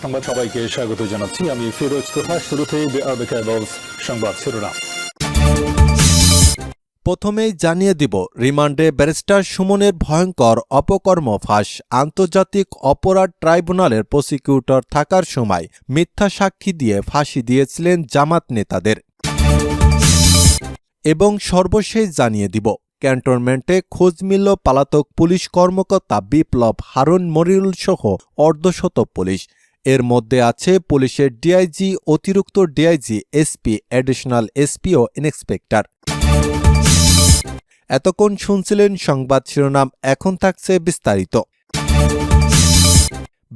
সংবাদ সবাইকে স্বাগত জানাচ্ছি। আমি ফিরোজ তোহা। শুরুতেই সংবাদ শিরোনাম। প্রথমেই জানিয়ে দিব, রিমান্ডে ব্যারিস্টার সুমনের ভয়ঙ্কর অপকর্ম ফাঁস। আন্তর্জাতিক অপরাধ ট্রাইব্যুনালের প্রসিকিউটর থাকার সময় মিথ্যা সাক্ষী দিয়ে ফাঁসি দিয়েছিলেন জামাত নেতাদের। এবং সর্বশেষ জানিয়ে দিব, ক্যান্টনমেন্টে খোঁজ মিলল পলাতক পুলিশ কর্মকর্তা বিপ্লব হারুন মনিরুল সহ অর্ধশত পুলিশ। এর মধ্যে আছে পুলিশের ডিআইজি, অতিরিক্ত ডিআইজি, এসপি, অ্যাডিশনাল এসপি ও ইন্সপেক্টর। এতক্ষণ শুনছিলেন সংবাদ শিরোনাম, এখন থাকছে বিস্তারিত।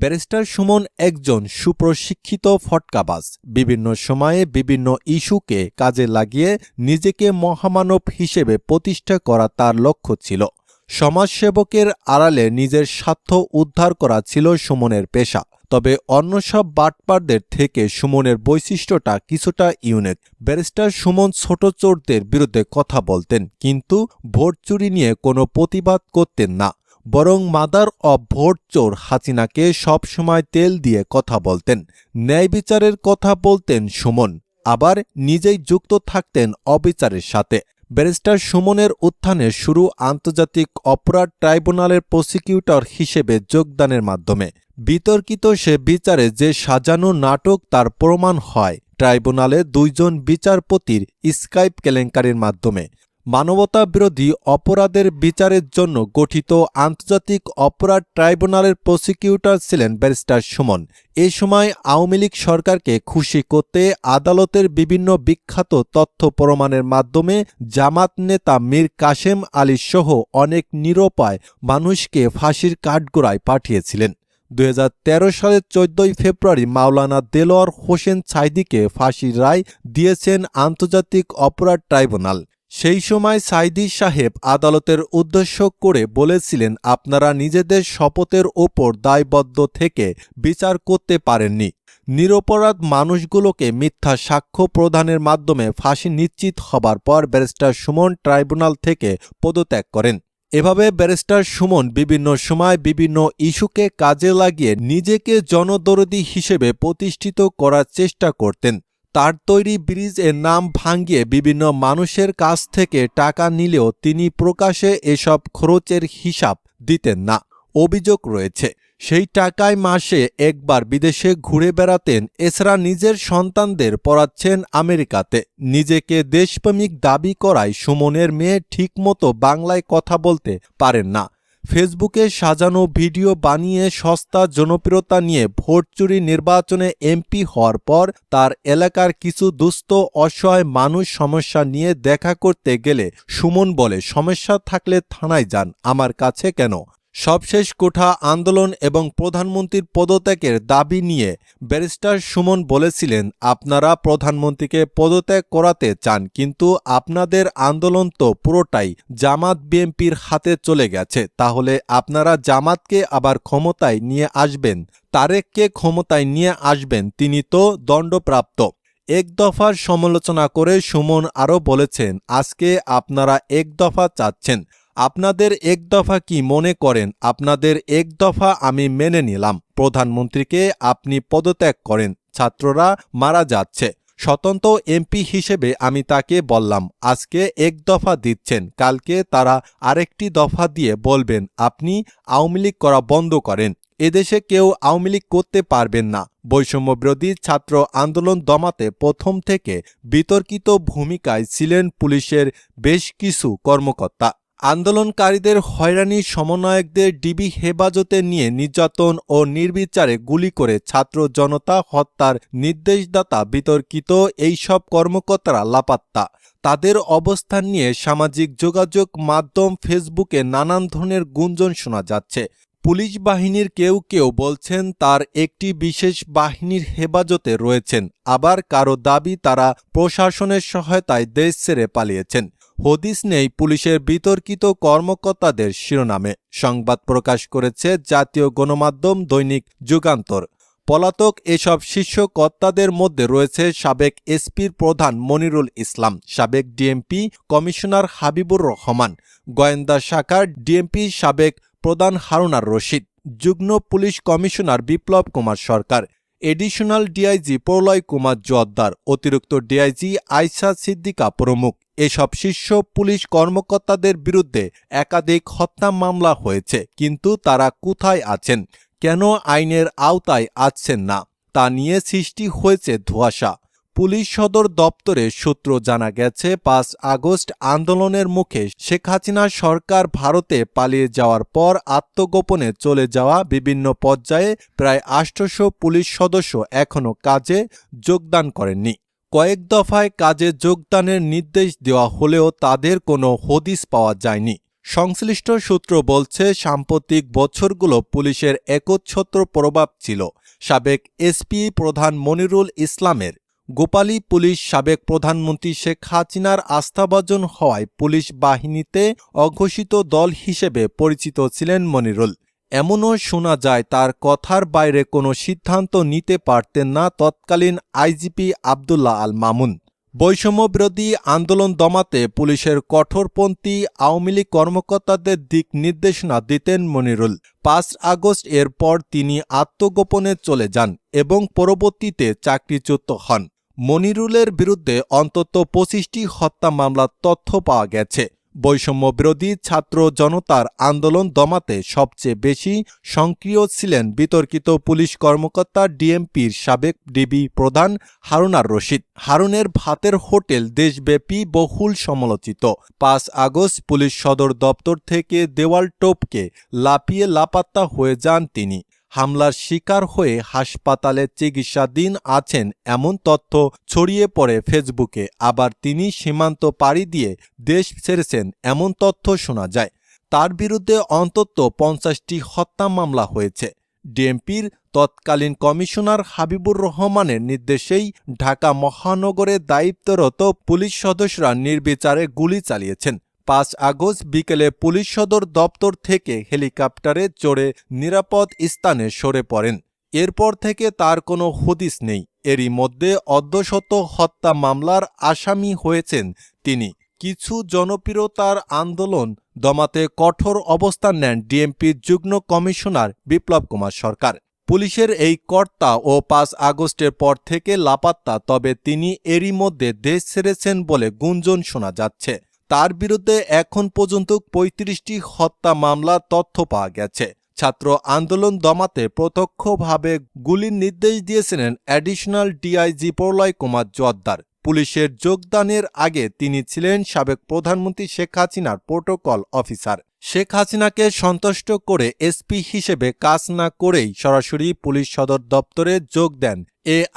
ব্যারিস্টার সুমন একজন সুপ্রশিক্ষিত ফটকাবাজ। বিভিন্ন সময়ে বিভিন্ন ইস্যুকে কাজে লাগিয়ে নিজেকে মহামানব হিসেবে প্রতিষ্ঠা করা তার লক্ষ্য ছিল। সমাজসেবকের আড়ালে নিজের স্বার্থ উদ্ধার করা ছিল সুমনের পেশা। তবে অন্য সব বাটপারদের থেকে সুমনের বৈশিষ্ট্যটা কিছুটা ইউনিক। ব্যারিস্টার সুমন ছোট চোরদের বিরুদ্ধে কথা বলতেন, কিন্তু ভোট চুরি নিয়ে কোনো প্রতিবাদ করতেন না। বরং মাদার অব ভোট চোর হাসিনাকে সবসময় তেল দিয়ে কথা বলতেন। ন্যায় বিচারের কথা বলতেন সুমন, আবার নিজেই যুক্ত থাকতেন অবিচারের সাথে। ব্যারিস্টার সুমনের উত্থানের শুরু আন্তর্জাতিক অপরাধ ট্রাইব্যুনালের প্রসিকিউটর হিসেবে যোগদানের মাধ্যমে। বিতর্কিত সে বিচারে যে সাজানো নাটক তার প্রমাণ হয় ট্রাইব্যুনালে দুইজন বিচারপতির স্কাইপ কেলেঙ্কারির মাধ্যমে। মানবতা বিরোধী অপরাধের বিচারের জন্য গঠিত আন্তর্জাতিক অপরাধ ট্রাইব্যুনালের প্রসিকিউটর ছিলেন ব্যারিস্টার সুমন। এ সময় আওয়ামী লীগ সরকারকে খুশি করতে আদালতের বিভিন্ন বিখ্যাত তথ্য প্রমাণের মাধ্যমে জামাত নেতা মীর কাসেম আলী সহ অনেক নিরুপায় মানুষকে ফাঁসির কাঠগড়ায় পাঠিয়েছিলেন। 2013 সালের 14 ফেব্রুয়ারি মাওলানা দেলোয়ার হোসেন সাঈদীকে ফাঁসির রায় দিয়েছেন আন্তর্জাতিক অপরাধ ট্রাইব্যুনাল। সেই সময় সাঈদী সাহেব আদালতের উদ্দেশ্য করে বলেছিলেন, আপনারা নিজেদের শপথের ওপর দায়বদ্ধ থেকে বিচার করতে পারেননি। নিরপরাধ মানুষগুলোকে মিথ্যা সাক্ষ্য প্রদানের মাধ্যমে ফাঁসি নিশ্চিত হবার পর ব্যারিস্টার সুমন ট্রাইব্যুনাল থেকে পদত্যাগ করেন। এভাবে ব্যারিস্টার সুমন বিভিন্ন সময় বিভিন্ন ইস্যুকে কাজে লাগিয়ে নিজেকে জনদরদী হিসেবে প্রতিষ্ঠিত করার চেষ্টা করতেন। তার তৈরি ব্রিজ এর নাম ভাঙিয়ে বিভিন্ন মানুষের কাছ থেকে টাকা নিলেও তিনি প্রকাশ্যে এসব খরচের হিসাব দিতেন না। অভিযোগ রয়েছে, সেই টাকায় মাসে একবার বিদেশে ঘুরে বেড়াতেন। এছাড়া নিজের সন্তানদের পড়াচ্ছেন আমেরিকাতে। নিজেকে দেশপ্রেমিক দাবি করায় সুমনের মেয়ে ঠিকমতো বাংলায় কথা বলতে পারেন না। ফেসবুকে সাজানো ভিডিও বানিয়ে সস্তা জনপ্রিয়তা নিয়ে ভোট চুরি নির্বাচনে এমপি হওয়ার পর তার এলাকার কিছু দুস্থ অসহায় মানুষ সমস্যা নিয়ে দেখা করতে গেলে সুমন বলে, সমস্যা থাকলে থানায় যান, আমার কাছে কেন? সবশেষ কোঠা আন্দোলন এবং প্রধানমন্ত্রীর পদত্যাগের দাবি নিয়ে ব্যারিস্টার সুমন বলেছিলেন, আপনারা প্রধানমন্ত্রীকে পদত্যাগ করাতে চান, কিন্তু আপনাদের আন্দোলন তো পুরোটাই জামাত বিএনপির হাতে চলে গেছে। তাহলে আপনারা জামাতকে আবার ক্ষমতায় নিয়ে আসবেন, তারেককে ক্ষমতায় নিয়ে আসবেন, তিনি তো দণ্ডপ্রাপ্ত। এক দফার সমালোচনা করে সুমন আরও বলেছেন, আজকে আপনারা এক দফা চাচ্ছেন। আপনাদের এক দফা কি মনে করেন? আপনাদের এক দফা আমি মেনে নিলাম, প্রধানমন্ত্রীকে আপনি পদত্যাগ করেন, ছাত্ররা মারা যাচ্ছে। স্বতন্ত্র এমপি হিসেবে আমি তাকে বললাম, আজকে এক দফা দিচ্ছেন, কালকে তারা আরেকটি দফা দিয়ে বলবেন আপনি আওয়ামী লীগ করা বন্ধ করেন। এদেশে কেউ আওয়ামী লীগ করতে পারবেন না। বৈষম্যবিরোধী ছাত্র আন্দোলন দমাতে প্রথম থেকে বিতর্কিত ভূমিকায় ছিলেন পুলিশের বেশ কিছু কর্মকর্তা। আন্দোলনকারীদের হয়রানি, সমন্বয়কদের ডিবি হেফাজতে নিয়ে নির্যাতন ও নির্বিচারে গুলি করে ছাত্র জনতা হত্যার নির্দেশদাতা বিতর্কিত এইসব কর্মকর্তারা লাপাত্তা। তাদের অবস্থান নিয়ে সামাজিক যোগাযোগ মাধ্যম ফেসবুকে নানান ধরনের গুঞ্জন শোনা যাচ্ছে। পুলিশ বাহিনীর কেউ কেউ বলছেন তার একটি বিশেষ বাহিনীর হেফাজতে রয়েছেন, আবার কারো দাবি তারা প্রশাসনের সহায়তায় দেশ ছেড়ে পালিয়েছেন। হদিস নেই পুলিশের বিতর্কিত কর্মকর্তাদের শিরোনামে। সংবাদ প্রকাশ করেছে জাতীয় গণমাধ্যম দৈনিক যুগান্তর। পলাতক এসব শীর্ষ কর্তাদের মধ্যে রয়েছে সাবেক এসপির প্রধান মনিরুল ইসলাম, সাবেক ডিএমপি কমিশনার হাবিবুর রহমান, গোয়েন্দা শাখার ডিএমপি সাবেক প্রধান হারুনার রশিদ, যুগ্ম পুলিশ কমিশনার বিপ্লব কুমার সরকার। এডিশনাল ডিআইজি প্রলয় কুমার জোয়ারদার, অতিরিক্ত ডিআইজি আয়শা সিদ্দিকা প্রমুখ। এসব শীর্ষ পুলিশ কর্মকর্তাদের বিরুদ্ধে একাধিক হত্যা মামলা হয়েছে, কিন্তু তারা কোথায় আছেন, কেন আইনের আওতায় আসছেন না, তা নিয়ে সৃষ্টি হয়েছে ধোঁয়াশা। পুলিশ সদর দপ্তরের সূত্র জানা গেছে, ৫ আগস্ট আন্দোলনের মুখে শেখ হাসিনা সরকার ভারতে পালিয়ে যাওয়ার পর আত্মগোপনে চলে যাওয়া বিভিন্ন পর্যায়ে প্রায় ৮০০ পুলিশ সদস্য এখনও কাজে যোগদান করেননি। কয়েক দফায় কাজে যোগদানের নির্দেশ দেওয়া হলেও তাদের কোনো হদিস পাওয়া যায়নি। সংশ্লিষ্ট সূত্র বলছে, সাম্প্রতিক বছরগুলো পুলিশের একচ্ছত্র প্রভাব ছিল সাবেক এসপি প্রধান মনিরুল ইসলামের। গোপালী পুলিশ সাবেক প্রধানমন্ত্রী শেখ হাসিনার আস্থাভাজন হওয়ায় পুলিশ বাহিনীতে অঘোষিত দল হিসেবে পরিচিত ছিলেন মনিরুল। এমনও শোনা যায়, তার কথার বাইরে কোনো সিদ্ধান্ত নিতে পারতেন না তৎকালীন আইজিপি আবদুল্লাহ আল মামুন। বৈষম্যবিরোধী আন্দোলন দমাতে পুলিশের কঠোরপন্থী আওয়ামী লীগ কর্মকর্তাদের দিক নির্দেশনা দিতেন মনিরুল। ৫ আগস্ট এর পর তিনি আত্মগোপনে চলে যান এবং পরবর্তীতে চাকরিচ্যুত হন। মনিরুলের বিরুদ্ধে অন্তত ২৫টি হত্যা মামলার তথ্য পাওয়া গেছে। বৈষম্যবিরোধী ছাত্র জনতার আন্দোলন দমাতে সবচেয়ে বেশি সক্রিয় ছিলেন বিতর্কিত পুলিশ কর্মকর্তা ডিএমপির সাবেক ডিবি প্রধান হারুন আর রশিদ। হারুনের ভাতের হোটেল দেশব্যাপী বহুল সমালোচিত। ৫ আগস্ট পুলিশ সদর দপ্তর থেকে দেওয়াল টপকে লাফিয়ে লাপাত্তা হয়ে যান তিনি। হামলার শিকার হয়ে হাসপাতালে চিকিৎসাধীন আছেন এমন তথ্য ছড়িয়ে পড়ে ফেসবুকে। আবার তিনি সীমান্ত পাড়ি দিয়ে দেশ ছেড়েছেন এমন তথ্য শোনা যায়। তার বিরুদ্ধে অন্তত ৫০টি হত্যা মামলা হয়েছে। ডিএমপির তৎকালীন কমিশনার হাবিবুর রহমানের নির্দেশেই ঢাকা মহানগরে দায়িত্বরত পুলিশ সদস্যরা নির্বিচারে গুলি চালিয়েছেন। ৫ আগস্ট বিকেলে পুলিশ সদর দপ্তর থেকে হেলিকপ্টারে চড়ে নিরাপদ স্থানে সরে পড়েন। এরপর থেকে তার কোনো হদিস নেই। এরই মধ্যে অর্ধশত হত্যা মামলার আসামি হয়েছেন তিনি। কিছু জনপ্রিয়তার আন্দোলন দমাতে কঠোর অবস্থান নেন ডিএমপির যুগ্ম কমিশনার বিপ্লব কুমার সরকার। পুলিশের এই কর্তা ও ৫ আগস্টের পর থেকে লাপাত্তা, তবে তিনি এরই মধ্যে দেশ ছেড়েছেন বলে গুঞ্জন শোনা যাচ্ছে। তার বিরুদ্ধে এখন পর্যন্ত ৩৫টি হত্যা মামলার তথ্য পাওয়া গেছে। ছাত্র আন্দোলন দমাতে প্রত্যক্ষভাবে গুলির নির্দেশ দিয়েছিলেন অ্যাডিশনাল ডিআইজি প্রলয় কুমার জোয়ারদার। পুলিশের যোগদানের আগে তিনি ছিলেন সাবেক প্রধানমন্ত্রী শেখ হাসিনার প্রোটোকল অফিসার। শেখ হাসিনাকে সন্তুষ্ট করে এসপি হিসেবে কাজ না করেই সরাসরি পুলিশ সদর দপ্তরে যোগ দেন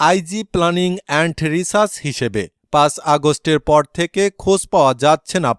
আইজি প্ল্যানিং অ্যান্ড রিসার্চ হিসেবে। ৫ আগস্টের পর থেকে খোঁজ পাওয়া যাচ্ছে না